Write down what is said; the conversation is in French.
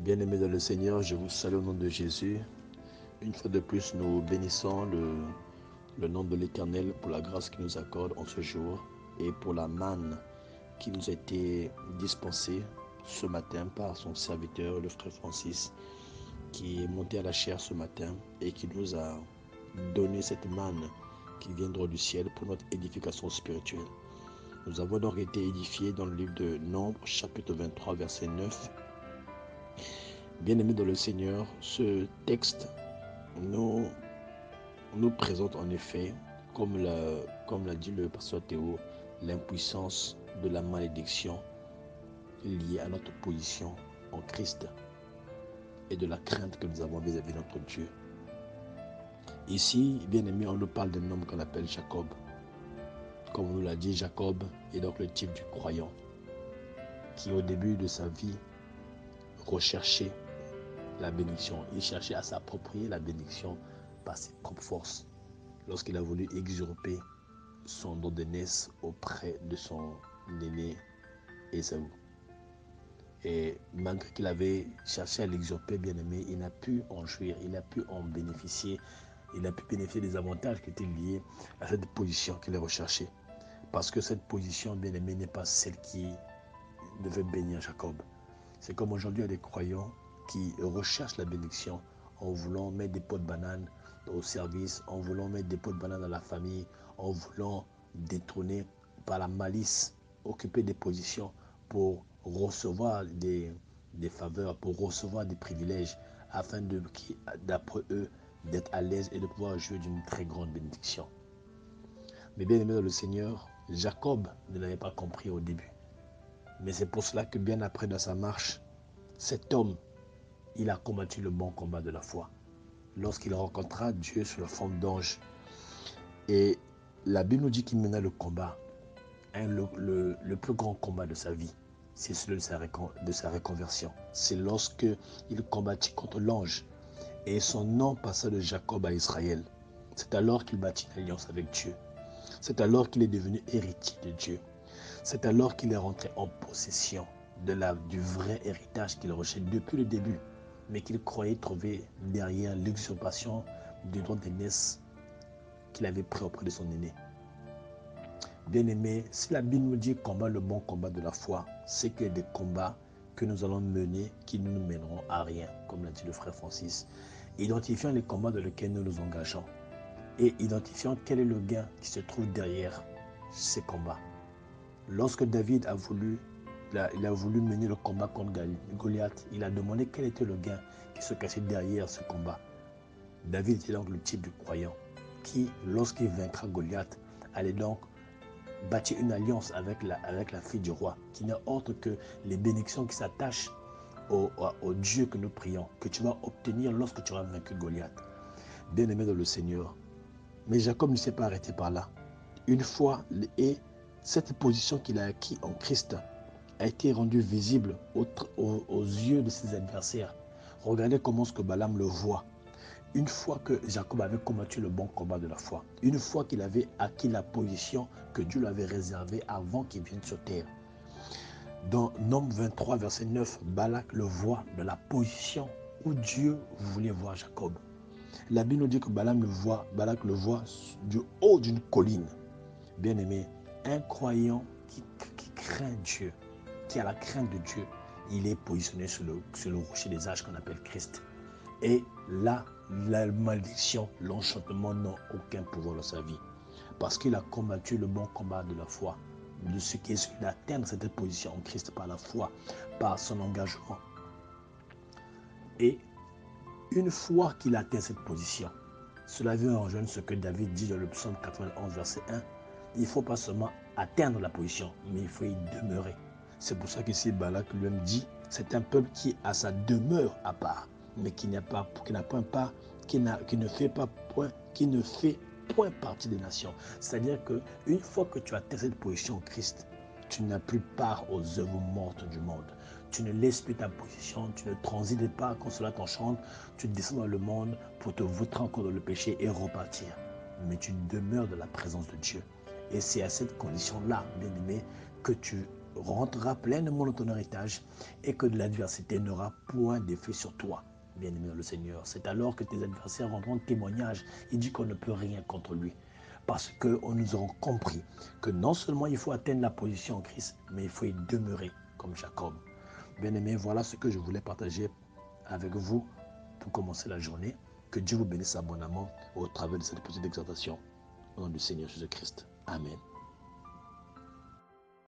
Bien-aimés dans le Seigneur, je vous salue au nom de Jésus. Une fois de plus, nous bénissons le nom de l'Éternel pour la grâce qu'il nous accorde en ce jour et pour la manne qui nous a été dispensée ce matin par son serviteur, le frère Francis, qui est monté à la chair ce matin et qui nous a donné cette manne qui viendra du ciel pour notre édification spirituelle. Nous avons donc été édifiés dans le livre de Nombres, chapitre 23, verset 9. Bien-aimés dans le Seigneur, ce texte nous présente en effet, comme l'a dit le pasteur Théo, l'impuissance de la malédiction liée à notre position en Christ et de la crainte que nous avons vis-à-vis de notre Dieu. Ici, bien-aimés, on nous parle d'un homme qu'on appelle Jacob. Comme on nous l'a dit, Jacob est donc le type du croyant qui, au début de sa vie, recherchait la bénédiction. Il cherchait à s'approprier la bénédiction par ses propres forces. Lorsqu'il a voulu extirper son don d'aînesse auprès de son aîné Ésaü. Et malgré qu'il avait cherché à l'extirper, bien-aimé, il n'a pu en jouir, il n'a pu en bénéficier, il a pu bénéficier des avantages qui étaient liés à cette position qu'il a recherchée. Parce que cette position, bien-aimé, n'est pas celle qui devait bénir Jacob. C'est comme aujourd'hui, il y a des croyants qui recherchent la bénédiction en voulant mettre des pots de bananes au service, en voulant mettre des pots de bananes dans la famille, en voulant détourner par la malice, occuper des positions pour recevoir des faveurs, pour recevoir des privilèges, afin d'après eux, d'être à l'aise et de pouvoir jouir d'une très grande bénédiction. Mais bien aimé dans le Seigneur, Jacob ne l'avait pas compris au début. Mais c'est pour cela que bien après dans sa marche, cet homme, il a combattu le bon combat de la foi. Lorsqu'il rencontra Dieu sous la forme d'ange, et la Bible nous dit qu'il mena le combat, le plus grand combat de sa vie, c'est celui de sa reconversion. C'est lorsque il combattit contre l'ange, et son nom passa de Jacob à Israël. C'est alors qu'il bâtit une alliance avec Dieu. C'est alors qu'il est devenu héritier de Dieu. C'est alors qu'il est rentré en possession du vrai héritage qu'il recherchait depuis le début, mais qu'il croyait trouver derrière l'usurpation du droit d'aînesse qu'il avait pris auprès de son aîné. Bien-aimé, si la Bible nous dit combat le bon combat de la foi, c'est qu'il y a des combats que nous allons mener qui ne nous mèneront à rien, comme l'a dit le frère Francis. Identifions les combats dans lesquels nous nous engageons et identifions quel est le gain qui se trouve derrière ces combats. Lorsque David a voulu mener le combat contre Goliath, il a demandé quel était le gain qui se cachait derrière ce combat. David était donc le type de croyant qui, lorsqu'il vaincra Goliath, allait donc bâtir une alliance avec la fille du roi, qui n'est autre que les bénédictions qui s'attachent au Dieu que nous prions, que tu vas obtenir lorsque tu auras vaincu Goliath. Bien-aimé dans le Seigneur. Mais Jacob ne s'est pas arrêté par là. Une fois, et cette position qu'il a acquise en Christ a été rendue visible aux yeux de ses adversaires. Regardez comment ce que Balaam le voit. Une fois que Jacob avait combattu le bon combat de la foi, une fois qu'il avait acquis la position que Dieu lui avait réservée avant qu'il vienne sur terre. Dans Nombre 23, verset 9, Balak le voit de la position où Dieu voulait voir Jacob. La Bible nous dit que Balak le voit du haut d'une colline. Bien-aimé, un croyant qui craint Dieu, qui a la crainte de Dieu, il est positionné sur le rocher des âges qu'on appelle Christ. Et là, la malédiction, l'enchantement n'ont aucun pouvoir dans sa vie. Parce qu'il a combattu le bon combat de la foi, de ce qui est celui d'atteindre cette position en Christ par la foi, par son engagement. Et une fois qu'il atteint cette position, cela vient rejoindre ce que David dit dans le psaume 91, verset 1. Il ne faut pas seulement atteindre la position, mais il faut y demeurer. C'est pour ça qu'ici, Balak lui-même dit, c'est un peuple qui a sa demeure à part, mais qui ne fait point partie des nations. C'est-à-dire qu'une fois que tu atteins cette position en Christ, tu n'as plus part aux œuvres mortes du monde. Tu ne laisses plus ta position, tu ne transites pas quand cela t'enchante, tu descends dans le monde pour te vautrer encore dans le péché et repartir. mais tu demeures dans la présence de Dieu. Et c'est à cette condition-là, bien-aimé, que tu rentrera pleinement dans ton héritage et que l'adversité n'aura point d'effet sur toi, bien-aimé dans le Seigneur. C'est alors que tes adversaires rendront témoignage. Il dit qu'on ne peut rien contre lui. Parce que nous aurons compris que non seulement il faut atteindre la position en Christ, mais il faut y demeurer comme Jacob. Bien-aimé, voilà ce que je voulais partager avec vous pour commencer la journée. Que Dieu vous bénisse abondamment au travers de cette petite exhortation. Au nom du Seigneur Jésus-Christ. Amen.